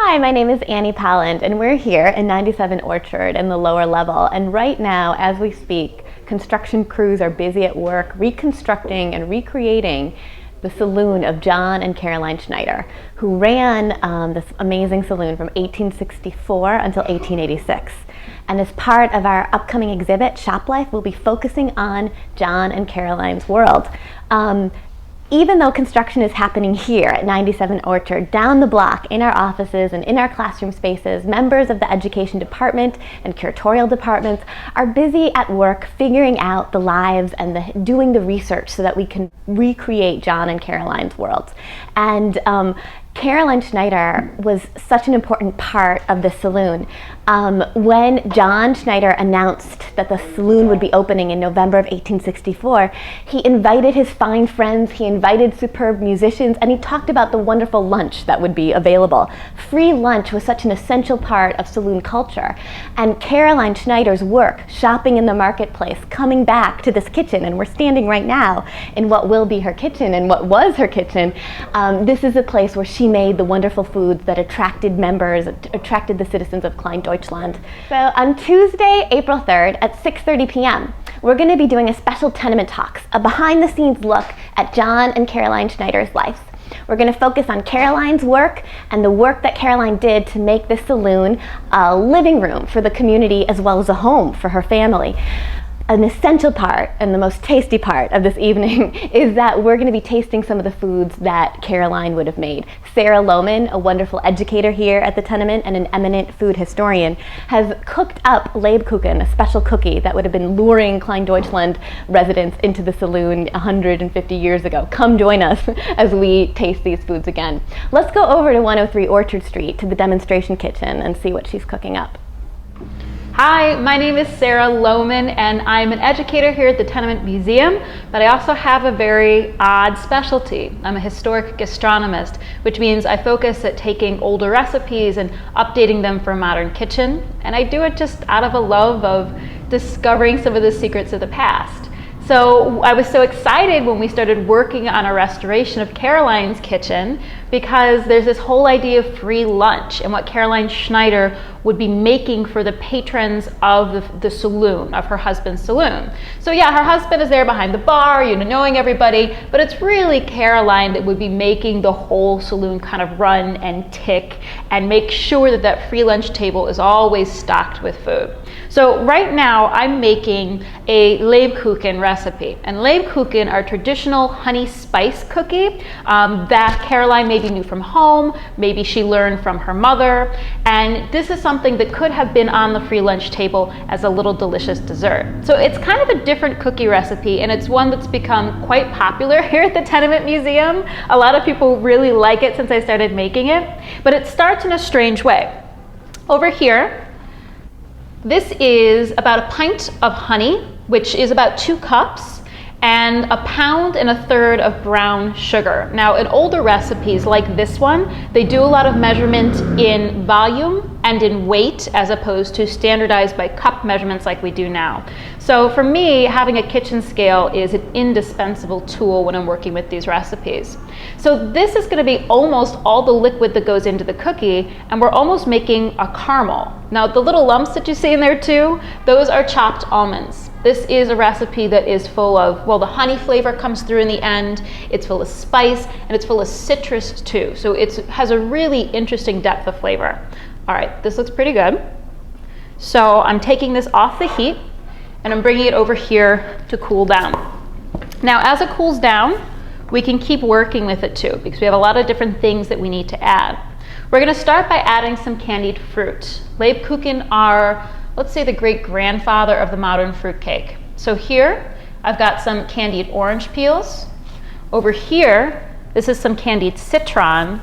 Hi, my name is Annie Polland, and we're here in 97 Orchard in the lower level. And right now, as we speak, construction crews are busy at work reconstructing and recreating the saloon of John and Caroline Schneider, who ran this amazing saloon from 1864 until 1886. And as part of our upcoming exhibit, Shop Life, we'll be focusing on John and Caroline's world. Even though construction is happening here at 97 Orchard, down the block, in our offices and in our classroom spaces, members of the education department and curatorial departments are busy at work figuring out the lives and doing the research so that we can recreate John and Caroline's worlds. And Caroline Schneider was such an important part of the saloon. When John Schneider announced that the saloon would be opening in November of 1864, he invited his fine friends, he invited superb musicians, and he talked about the wonderful lunch that would be available. Free lunch was such an essential part of saloon culture. And Caroline Schneider's work, shopping in the marketplace, coming back to this kitchen, and we're standing right now in what will be her kitchen and what was her kitchen. This is a place where she made the wonderful foods that attracted members, attracted the citizens of Kleindeutschland. So on Tuesday, April 3rd at 6:30 p.m., we're going to be doing a special Tenement Talks, a behind-the-scenes look at John and Caroline Schneider's lives. We're going to focus on Caroline's work and the work that Caroline did to make this saloon a living room for the community as well as a home for her family. An essential part and the most tasty part of this evening is that we're going to be tasting some of the foods that Caroline would have made. Sarah Lohman, a wonderful educator here at the tenement and an eminent food historian, has cooked up lebkuchen, a special cookie that would have been luring Kleindeutschland residents into the saloon 150 years ago. Come join us as we taste these foods again. Let's go over to 103 Orchard Street to the demonstration kitchen and see what she's cooking up. Hi, my name is Sarah Lohman, and I'm an educator here at the Tenement Museum, but I also have a very odd specialty. I'm a historic gastronomist, which means I focus at taking older recipes and updating them for a modern kitchen, and I do it just out of a love of discovering some of the secrets of the past. So I was so excited when we started working on a restoration of Caroline's kitchen because there's this whole idea of free lunch and what Caroline Schneider would be making for the patrons of the saloon, of her husband's saloon. So yeah, her husband is there behind the bar, knowing everybody, but it's really Caroline that would be making the whole saloon kind of run and tick and make sure that that free lunch table is always stocked with food. So right now I'm making a lebkuchen recipe, and lebkuchen are traditional honey spice cookie that Caroline maybe knew from home, maybe she learned from her mother, and this is something that could have been on the free lunch table as a little delicious dessert. So it's kind of a different cookie recipe, and it's one that's become quite popular here at the Tenement Museum. A lot of people really like it since I started making it, but it starts in a strange way. Over here, this is about a pint of honey, which is about 2 cups, and a pound and a third of brown sugar. Now, in older recipes like this one, they do a lot of measurement in volume and in weight as opposed to standardized by cup measurements like we do now. So for me, having a kitchen scale is an indispensable tool when I'm working with these recipes. So this is going to be almost all the liquid that goes into the cookie, and we're almost making a caramel. Now, the little lumps that you see in there too, those are chopped almonds. This is a recipe that is full of, well, the honey flavor comes through in the end, it's full of spice, and it's full of citrus too. So it has a really interesting depth of flavor. All right, this looks pretty good. So I'm taking this off the heat, and I'm bringing it over here to cool down. Now, as it cools down, we can keep working with it too, because we have a lot of different things that we need to add. We're going to start by adding some candied fruit. Lebkuchen are, let's say, the great-grandfather of the modern fruitcake. So here, I've got some candied orange peels. Over here, this is some candied citron,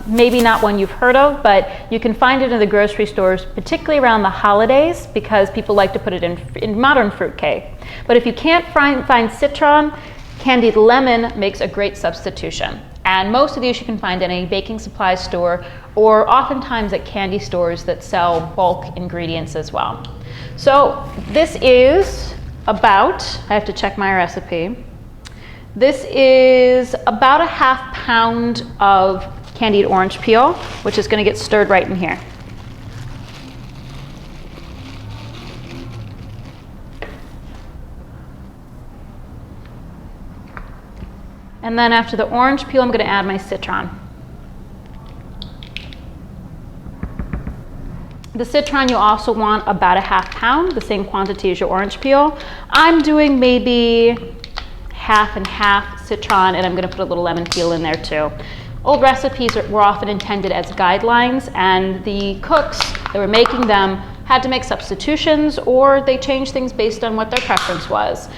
maybe not one you've heard of, but you can find it in the grocery stores, particularly around the holidays, because people like to put it in modern fruitcake. But if you can't find citron, candied lemon makes a great substitution. And most of these you can find in a baking supply store or oftentimes at candy stores that sell bulk ingredients as well. So this is about, I have to check my recipe, this is about a half pound of candied orange peel, which is going to get stirred right in here. And then after the orange peel, I'm going to add my citron. The citron you also want about a ½ pound, the same quantity as your orange peel. I'm doing maybe half and half citron, and I'm going to put a little lemon peel in there too. Old recipes were often intended as guidelines, and the cooks that were making them had to make substitutions, or they changed things based on what their preference was.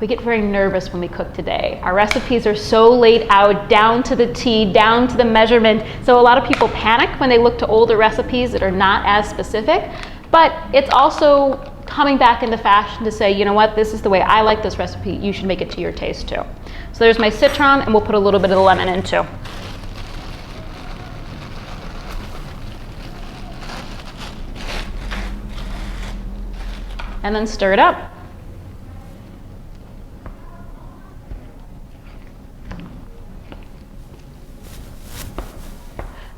We get very nervous when we cook today. Our recipes are so laid out, down to the T, down to the measurement. So a lot of people panic when they look to older recipes that are not as specific. But it's also coming back into fashion to say, you know what, this is the way I like this recipe. You should make it to your taste too. So there's my citron, and we'll put a little bit of the lemon in too. And then stir it up.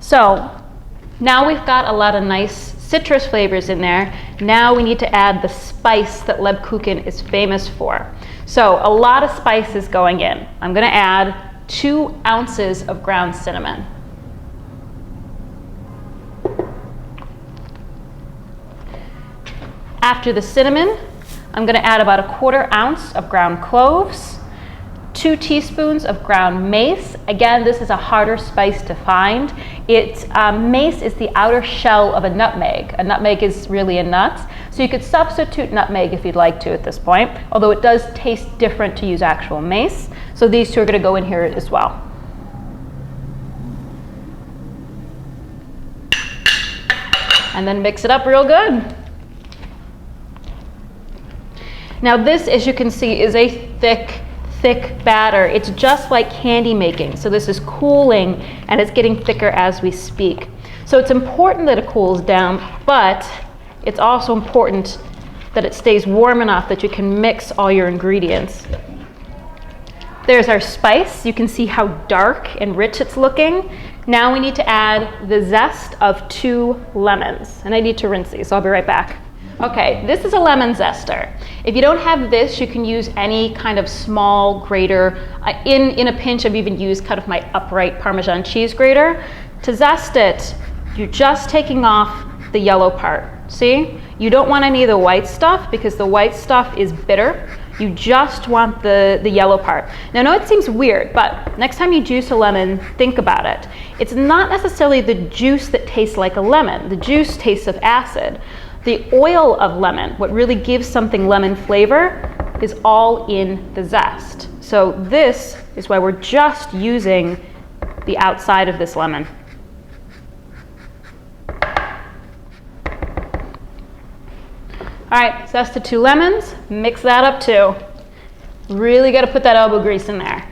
So now we've got a lot of nice citrus flavors in there. Now we need to add the spice that lebkuchen is famous for. So a lot of spices going in. I'm going to add 2 ounces of ground cinnamon. After the cinnamon, I'm going to add about a 1/4 ounce of ground cloves, 2 teaspoons of ground mace. Again, this is a harder spice to find. Mace is the outer shell of a nutmeg. A nutmeg is really a nut, so you could substitute nutmeg if you'd like to at this point, although it does taste different to use actual mace. So these 2 are going to go in here as well. And then mix it up real good. Now this, as you can see, is a thick batter. It's just like candy making. So this is cooling, and it's getting thicker as we speak. So it's important that it cools down, but it's also important that it stays warm enough that you can mix all your ingredients. There's our spice. You can see how dark and rich it's looking. Now we need to add the zest of 2 lemons. And I need to rinse these, so I'll be right back. Okay, this is a lemon zester. If you don't have this, you can use any kind of small grater. In a pinch, I've even used kind of my upright Parmesan cheese grater. To zest it, you're just taking off the yellow part. See? You don't want any of the white stuff because the white stuff is bitter. You just want the yellow part. Now, I know it seems weird, but next time you juice a lemon, think about it. It's not necessarily the juice that tastes like a lemon. The juice tastes of acid. The oil of lemon, what really gives something lemon flavor, is all in the zest. So this is why we're just using the outside of this lemon. All right, zested 2 lemons, mix that up too. Really got to put that elbow grease in there.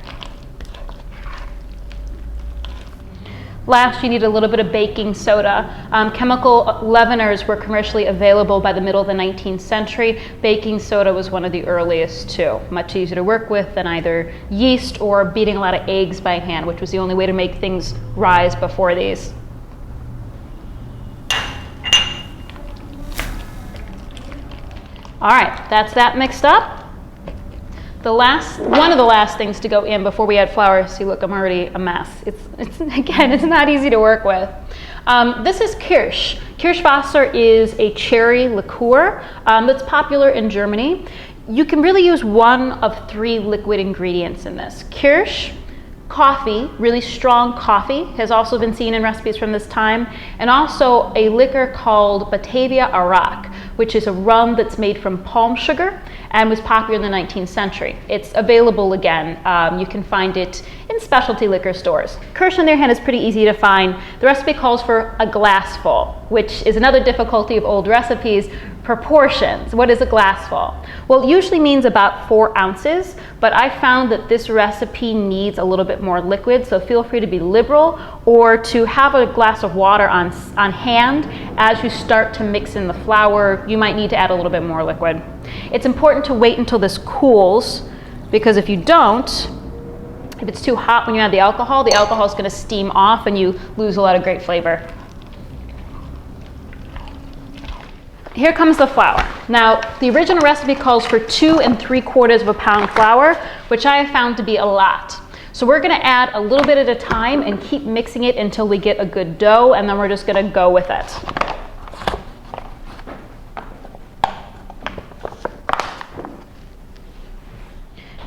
Last, you need a little bit of baking soda. Chemical leaveners were commercially available by the middle of the 19th century. Baking soda was one of the earliest too. Much easier to work with than either yeast or beating a lot of eggs by hand, which was the only way to make things rise before these. All right, that's that mixed up. One of the last things to go in before we add flour. See, look, I'm already a mess. It's not easy to work with. This is Kirsch. Kirschwasser is a cherry liqueur that's popular in Germany. You can really use one of 3 liquid ingredients in this. Kirsch, coffee, really strong coffee, has also been seen in recipes from this time, and also a liquor called Batavia Arak, which is a rum that's made from palm sugar and was popular in the 19th century. It's available again. You can find it in specialty liquor stores. Kirsch, on the other hand, is pretty easy to find. The recipe calls for a glassful, which is another difficulty of old recipes. Proportions. What is a glassful? Well, it usually means about 4 ounces, but I found that this recipe needs a little bit more liquid, so feel free to be liberal or to have a glass of water on hand as you start to mix in the flour. You might need to add a little bit more liquid. It's important to wait until this cools, because if you don't, If it's too hot when you add the alcohol is going to steam off and you lose a lot of great flavor. Here comes the flour. Now, the original recipe calls for 2 3/4 pounds flour, which I have found to be a lot. So we're going to add a little bit at a time and keep mixing it until we get a good dough, and then we're just going to go with it.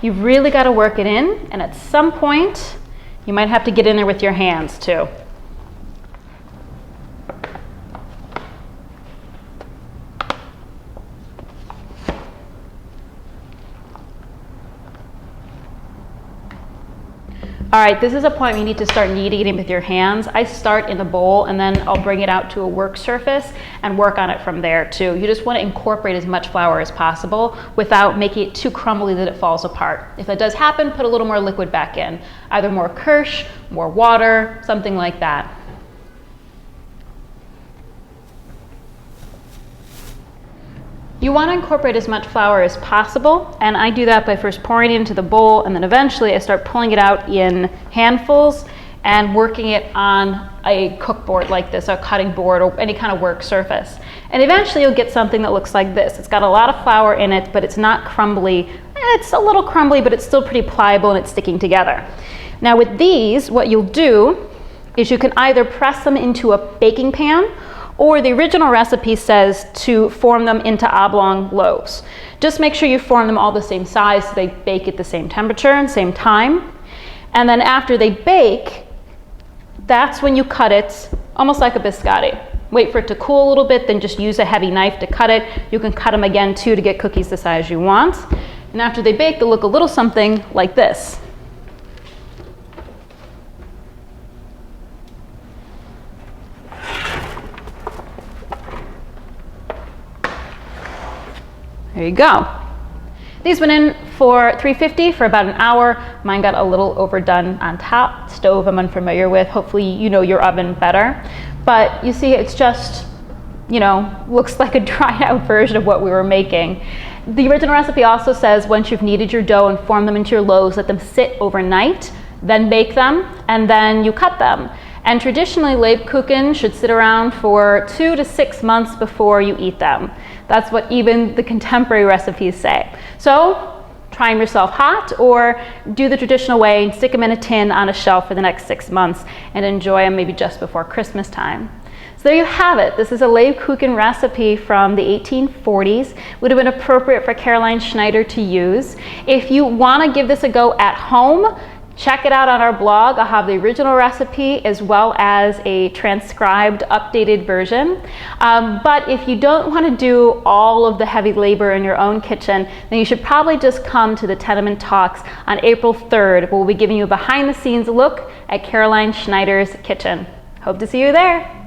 You've really got to work it in, and at some point, you might have to get in there with your hands too. All right, this is a point where you need to start kneading it with your hands. I start in the bowl and then I'll bring it out to a work surface and work on it from there too. You just want to incorporate as much flour as possible without making it too crumbly that it falls apart. If that does happen, put a little more liquid back in. Either more kirsch, more water, something like that. You want to incorporate as much flour as possible, and I do that by first pouring it into the bowl, and then eventually I start pulling it out in handfuls and working it on a cookboard like this, a cutting board, or any kind of work surface. And eventually you'll get something that looks like this. It's got a lot of flour in it, but it's not crumbly. It's a little crumbly, but it's still pretty pliable and it's sticking together. Now with these, what you'll do is you can either press them into a baking pan, or the original recipe says to form them into oblong loaves. Just make sure you form them all the same size so they bake at the same temperature and same time. And then after they bake, that's when you cut it almost like a biscotti. Wait for it to cool a little bit, then just use a heavy knife to cut it. You can cut them again too to get cookies the size you want. And after they bake, they'll look a little something like this. There you go. These went in for 350 for about an hour. Mine got a little overdone on top. Stove I'm unfamiliar with. Hopefully you know your oven better. But you see it's just, you know, looks like a dried out version of what we were making. The original recipe also says once you've kneaded your dough and formed them into your loaves, let them sit overnight, then bake them, and then you cut them. And traditionally, lebkuchen should sit around for 2 to 6 months before you eat them. That's what even the contemporary recipes say. So try them yourself hot, or do the traditional way and stick them in a tin on a shelf for the next 6 months and enjoy them maybe just before Christmas time. So there you have it. This is a lebkuchen recipe from the 1840s. Would have been appropriate for Caroline Schneider to use. If you want to give this a go at home, check it out on our blog. I'll have the original recipe as well as a transcribed, updated version. But if you don't want to do all of the heavy labor in your own kitchen, then you should probably just come to the Tenement Talks on April 3rd. We'll be giving you a behind-the-scenes look at Caroline Schneider's kitchen. Hope to see you there.